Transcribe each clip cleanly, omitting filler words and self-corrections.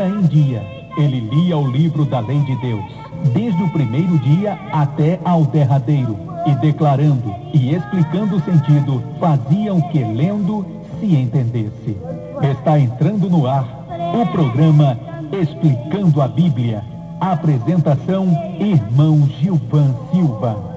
dia em dia, ele lia o livro da lei de Deus, desde o primeiro dia até ao derradeiro, e declarando e explicando o sentido, faziam que lendo se entendesse. Está entrando no ar o programa Explicando a Bíblia. Apresentação, irmão Gilvan Silva.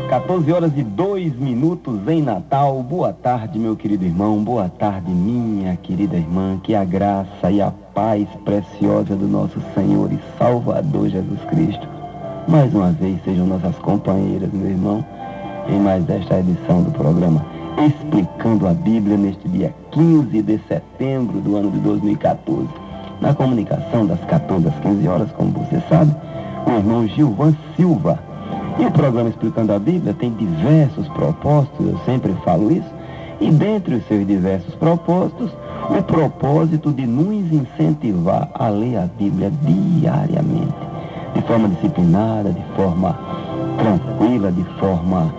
14 horas e 2 minutos em Natal. Boa tarde, meu querido irmão. Boa tarde, minha querida irmã. Que a graça e a paz preciosa do nosso Senhor e Salvador Jesus Cristo mais uma vez sejam nossas companheiras, meu irmão, em mais esta edição do programa Explicando a Bíblia, neste dia 15 de setembro do ano de 2014. Na comunicação das 14 às 15 horas, como você sabe, o irmão Gilvan Silva. E o programa Explicando a Bíblia tem diversos propósitos, eu sempre falo isso, e dentre os seus diversos propósitos, o propósito de nos incentivar a ler a Bíblia diariamente, de forma disciplinada, de forma tranquila, de forma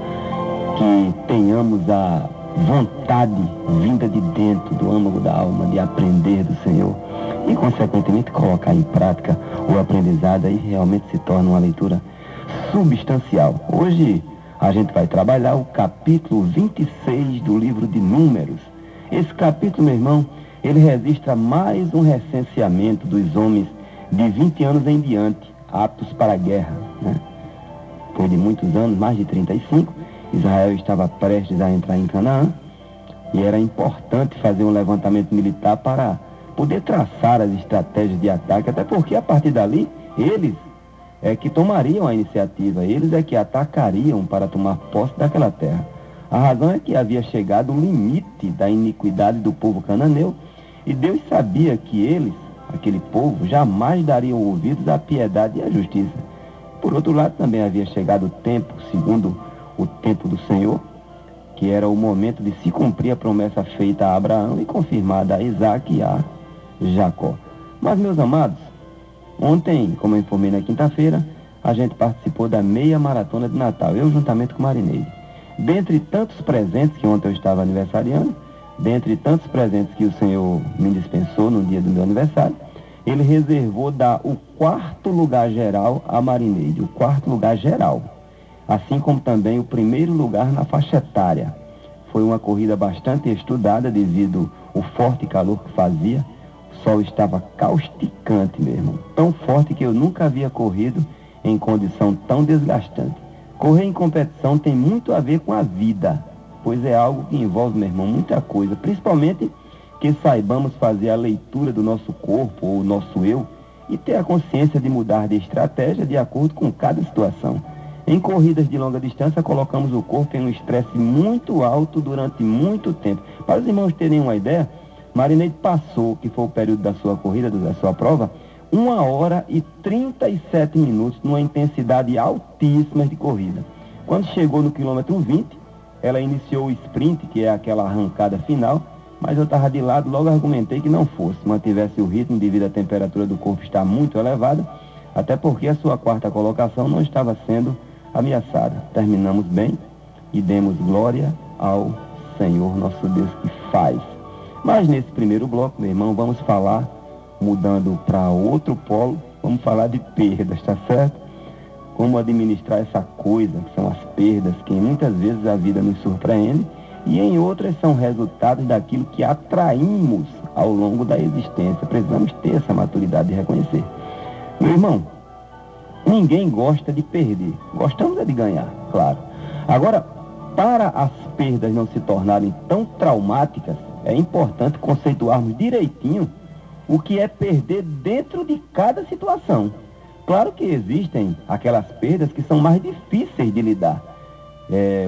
que tenhamos a vontade vinda de dentro do âmago da alma de aprender do Senhor e, consequentemente, colocar em prática o aprendizado, e realmente se torna uma leitura substancial. Hoje a gente vai trabalhar o capítulo 26 do livro de Números. Esse capítulo, meu irmão, ele registra mais um recenseamento dos homens de 20 anos em diante, aptos para a guerra, né? Depois de muitos anos, mais de 35, Israel estava prestes a entrar em Canaã e era importante fazer um levantamento militar para poder traçar as estratégias de ataque, até porque a partir dali eles é que tomariam a iniciativa, eles é que atacariam para tomar posse daquela terra. A razão é que havia chegado o limite da iniquidade do povo cananeu, e Deus sabia que eles, aquele povo, jamais dariam ouvidos à piedade e à justiça. Por outro lado, também havia chegado o tempo, segundo o tempo do Senhor, que era o momento de se cumprir a promessa feita a Abraão e confirmada a Isaac e a Jacó. Mas, meus amados, ontem, como eu informei na quinta-feira, a gente participou da meia maratona de Natal, eu juntamente com Marineide. Dentre tantos presentes, que ontem eu estava aniversariando, dentre tantos presentes que o Senhor me dispensou no dia do meu aniversário, ele reservou dar o 4º lugar geral a Marineide, o 4º lugar geral, assim como também o 1º lugar na faixa etária. Foi uma corrida bastante estudada devido ao forte calor que fazia. O sol estava causticante mesmo, tão forte que eu nunca havia corrido em condição tão desgastante. Correr em competição tem muito a ver com a vida, pois é algo que envolve, meu irmão, muita coisa, principalmente que saibamos fazer a leitura do nosso corpo ou nosso eu e ter a consciência de mudar de estratégia de acordo com cada situação. Em corridas de longa distância, colocamos o corpo em um estresse muito alto durante muito tempo. Para os irmãos terem uma ideia, Marineide passou, que foi o período da sua corrida, da sua prova, 1 hora e 37 minutos numa intensidade altíssima de corrida. Quando chegou no quilômetro 20, ela iniciou o sprint, que é aquela arrancada final, mas eu estava de lado, logo argumentei que não fosse, mantivesse o ritmo devido à temperatura do corpo estar muito elevada, até porque a sua 4ª colocação não estava sendo ameaçada. Terminamos bem e demos glória ao Senhor nosso Deus que faz. Mas nesse primeiro bloco, meu irmão, vamos falar, mudando para outro polo, vamos falar de perdas, tá certo? Como administrar essa coisa, que são as perdas, que muitas vezes a vida nos surpreende, e em outras são resultados daquilo que atraímos ao longo da existência. Precisamos ter essa maturidade de reconhecer. Meu irmão, ninguém gosta de perder. Gostamos é de ganhar, claro. Agora, para as perdas não se tornarem tão traumáticas, é importante conceituarmos direitinho o que é perder dentro de cada situação. Claro que existem aquelas perdas que são mais difíceis de lidar.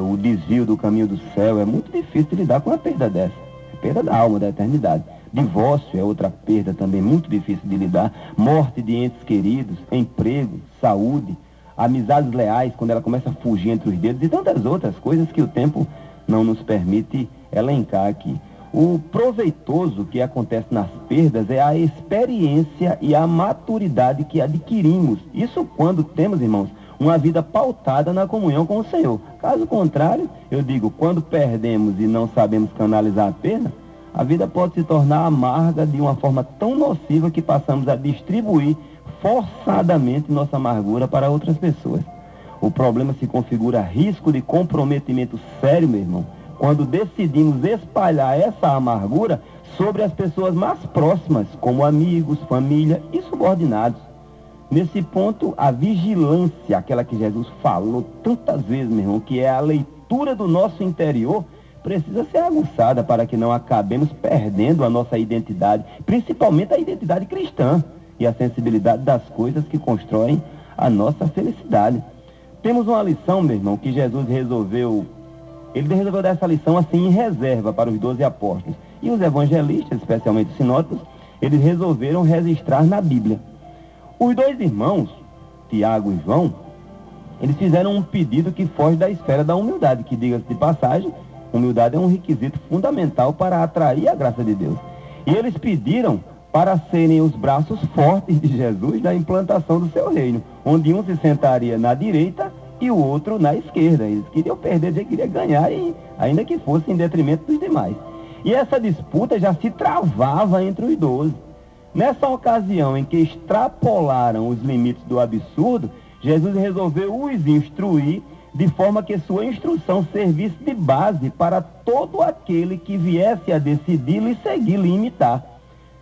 O desvio do caminho do céu é muito difícil de lidar com uma perda dessa. É perda da alma, da eternidade. Divórcio é outra perda também muito difícil de lidar. Morte de entes queridos, emprego, saúde, amizades leais, quando ela começa a fugir entre os dedos, e tantas outras coisas que o tempo não nos permite elencar aqui. O proveitoso que acontece nas perdas é a experiência e a maturidade que adquirimos. Isso quando temos, irmãos, uma vida pautada na comunhão com o Senhor. Caso contrário, eu digo, quando perdemos e não sabemos canalizar a perda, a vida pode se tornar amarga de uma forma tão nociva que passamos a distribuir forçadamente nossa amargura para outras pessoas. O problema se configura risco de comprometimento sério, meu irmão, quando decidimos espalhar essa amargura sobre as pessoas mais próximas, como amigos, família e subordinados. Nesse ponto, a vigilância, aquela que Jesus falou tantas vezes, meu irmão, que é a leitura do nosso interior, precisa ser aguçada para que não acabemos perdendo a nossa identidade, principalmente a identidade cristã e a sensibilidade das coisas que constroem a nossa felicidade. Temos uma lição, meu irmão, que Jesus resolveu dar essa lição assim em reserva para os 12 apóstolos. E os evangelistas, especialmente os sinóticos, eles resolveram registrar na Bíblia. Os dois irmãos, Tiago e João, eles fizeram um pedido que foge da esfera da humildade, que, diga-se de passagem, humildade é um requisito fundamental para atrair a graça de Deus. E eles pediram para serem os braços fortes de Jesus na implantação do seu reino, onde um se sentaria na direita e o outro na esquerda. Eles queriam perder, eles queriam ganhar, e ainda que fosse em detrimento dos demais. E essa disputa já se travava entre os 12. Nessa ocasião em que extrapolaram os limites do absurdo, Jesus resolveu os instruir de forma que sua instrução servisse de base para todo aquele que viesse a decidir lhe seguir, lhe imitar.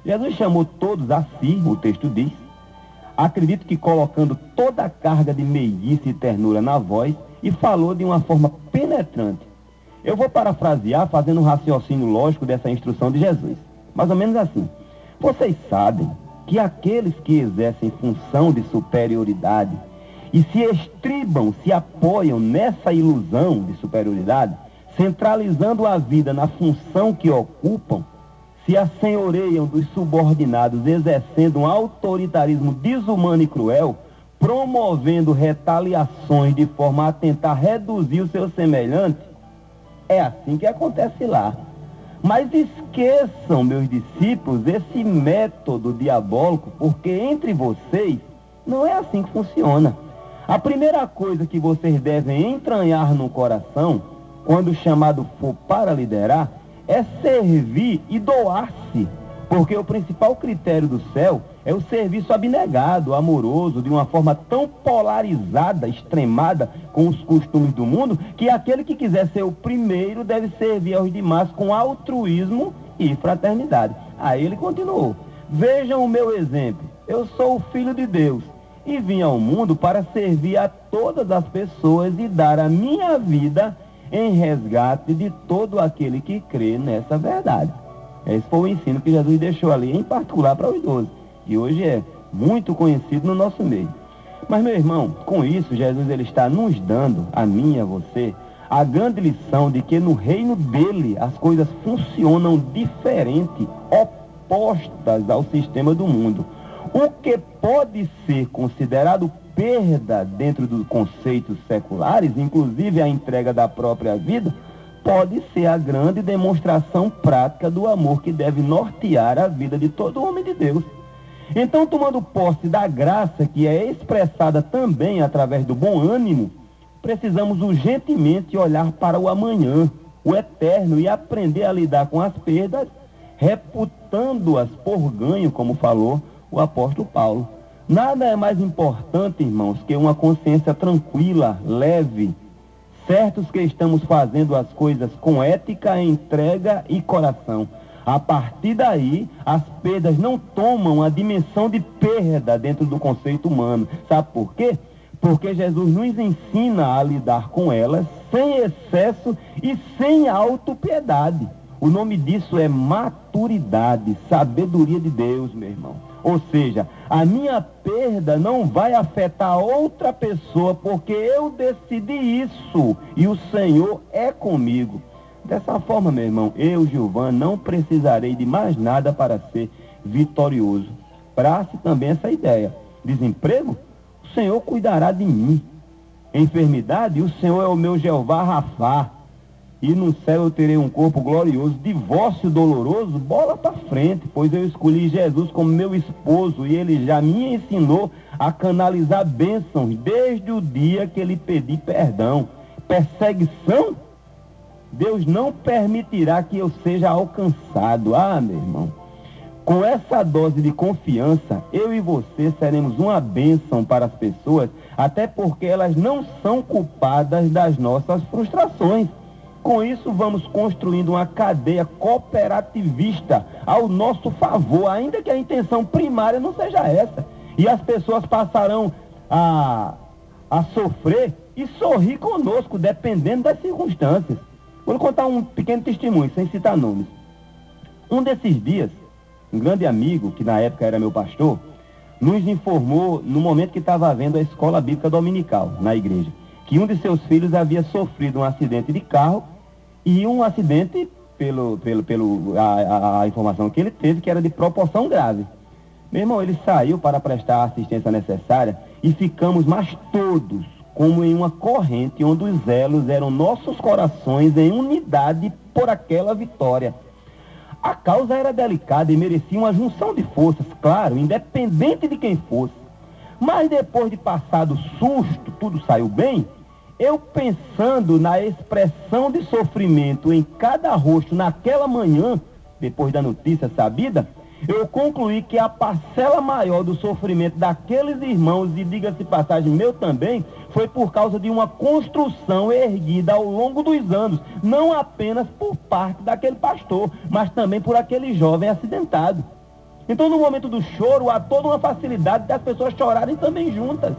Jesus chamou todos a si, o texto diz. Acredito que colocando toda a carga de meiguice e ternura na voz, e falou de uma forma penetrante. Eu vou parafrasear fazendo um raciocínio lógico dessa instrução de Jesus. Mais ou menos assim. Vocês sabem que aqueles que exercem função de superioridade e se estribam, se apoiam nessa ilusão de superioridade, centralizando a vida na função que ocupam, se assenhoreiam dos subordinados, exercendo um autoritarismo desumano e cruel, promovendo retaliações de forma a tentar reduzir o seu semelhante. É assim que acontece lá. Mas esqueçam, meus discípulos, esse método diabólico, porque entre vocês não é assim que funciona. A primeira coisa que vocês devem entranhar no coração, quando o chamado for para liderar, é servir e doar-se, porque o principal critério do céu é o serviço abnegado, amoroso, de uma forma tão polarizada, extremada com os costumes do mundo, que aquele que quiser ser o primeiro deve servir aos demais com altruísmo e fraternidade. Aí ele continuou: vejam o meu exemplo, eu sou o Filho de Deus e vim ao mundo para servir a todas as pessoas e dar a minha vida em resgate de todo aquele que crê nessa verdade. Esse foi o ensino que Jesus deixou ali, em particular para os 12, e hoje é muito conhecido no nosso meio. Mas, meu irmão, com isso, Jesus ele está nos dando, a mim e a você, a grande lição de que no reino dele as coisas funcionam diferente, opostas ao sistema do mundo. O que pode ser considerado perda dentro dos conceitos seculares, inclusive a entrega da própria vida, pode ser a grande demonstração prática do amor que deve nortear a vida de todo homem de Deus. Então, tomando posse da graça que é expressada também através do bom ânimo, precisamos urgentemente olhar para o amanhã, o eterno, e aprender a lidar com as perdas, reputando-as por ganho, como falou o apóstolo Paulo. Nada é mais importante, irmãos, que uma consciência tranquila, leve, certos que estamos fazendo as coisas com ética, entrega e coração. A partir daí, as perdas não tomam a dimensão de perda dentro do conceito humano. Sabe por quê? Porque Jesus nos ensina a lidar com elas sem excesso e sem autopiedade. O nome disso é maturidade, sabedoria de Deus, meu irmão. Ou seja, a minha perda não vai afetar outra pessoa, porque eu decidi isso e o Senhor é comigo. Dessa forma, meu irmão, eu, Gilvan, não precisarei de mais nada para ser vitorioso. Praxe também essa ideia. Desemprego? O Senhor cuidará de mim. Enfermidade? O Senhor é o meu Jeová Rafá. e no céu eu terei um corpo glorioso. Divórcio doloroso, bola para frente, pois eu escolhi Jesus como meu esposo e ele já me ensinou a canalizar bênçãos desde o dia que ele pedi perdão. Perseguição, Deus não permitirá que eu seja alcançado. Ah, meu irmão, com essa dose de confiança, eu e você seremos uma bênção para as pessoas, até porque elas não são culpadas das nossas frustrações. Com isso, vamos construindo uma cadeia cooperativista ao nosso favor, ainda que a intenção primária não seja essa. E as pessoas passarão a sofrer e sorrir conosco, dependendo das circunstâncias. Vou contar um pequeno testemunho, sem citar nomes. Um desses dias, um grande amigo, que na época era meu pastor, nos informou, no momento que estava havendo a escola bíblica dominical na igreja, que um de seus filhos havia sofrido um acidente de carro, e um acidente, a informação que ele teve, que era de proporção grave. Meu irmão, ele saiu para prestar a assistência necessária e ficamos, mas todos, como em uma corrente, onde os elos eram nossos corações em unidade por aquela vitória. A causa era delicada e merecia uma junção de forças, claro, independente de quem fosse. Mas depois de passado o susto, tudo saiu bem. Eu pensando na expressão de sofrimento em cada rosto naquela manhã, depois da notícia sabida, eu concluí que a parcela maior do sofrimento daqueles irmãos, e diga-se passagem meu também, foi por causa de uma construção erguida ao longo dos anos, não apenas por parte daquele pastor, mas também por aquele jovem acidentado. Então, no momento do choro, há toda uma facilidade das pessoas chorarem também juntas.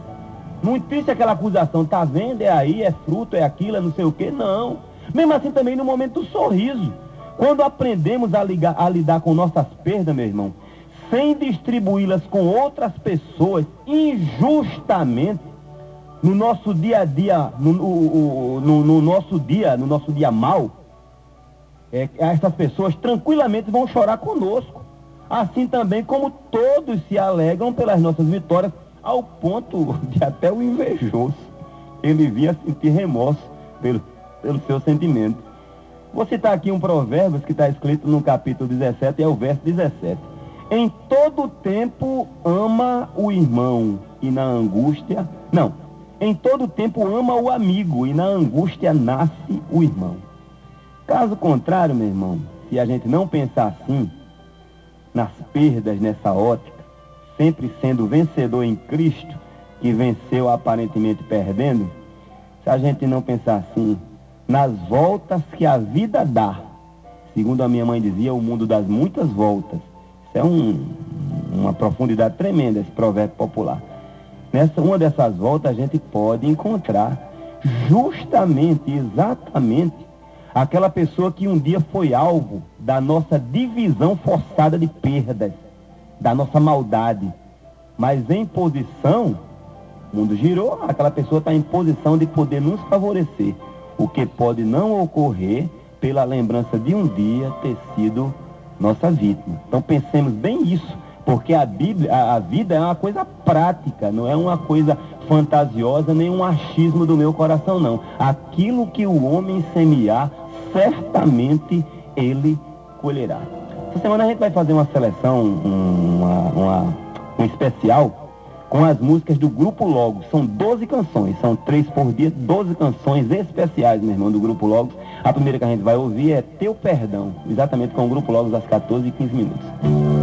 Não existe aquela acusação, tá vendo, é aí, é fruto, é aquilo, é não sei o quê, não. Mesmo assim também no momento do sorriso. Quando aprendemos a lidar com nossas perdas, meu irmão, sem distribuí-las com outras pessoas injustamente, no nosso dia a dia, no nosso dia mal, essas pessoas tranquilamente vão chorar conosco. Assim também como todos se alegram pelas nossas vitórias, ao ponto de até o invejoso ele vinha sentir remorso pelo seu sentimento. Vou citar aqui um provérbio que está escrito no capítulo 17, é o verso 17. Em todo tempo ama o irmão e na angústia... Não, em todo tempo ama o amigo e na angústia nasce o irmão. Caso contrário, meu irmão, se a gente não pensar assim, nas perdas nessa ótica, sempre sendo vencedor em Cristo, que venceu aparentemente perdendo, se a gente não pensar assim, nas voltas que a vida dá, segundo a minha mãe dizia, o mundo das muitas voltas. Isso é uma profundidade tremenda, esse provérbio popular. Uma dessas voltas a gente pode encontrar justamente, exatamente, aquela pessoa que um dia foi alvo da nossa divisão forçada de perdas, da nossa maldade, mas em posição, o mundo girou, aquela pessoa está em posição de poder nos favorecer, o que pode não ocorrer pela lembrança de um dia ter sido nossa vítima. Então pensemos bem isso, porque a vida é uma coisa prática, não é uma coisa fantasiosa, nem um achismo do meu coração, não. Aquilo que o homem semear, certamente ele colherá. Essa semana a gente vai fazer uma seleção, um especial com as músicas do Grupo Logos. São 12 canções, são 3 por dia, 12 canções especiais, meu irmão, do Grupo Logos. A primeira que a gente vai ouvir é Teu Perdão, exatamente com o Grupo Logos às 14h15.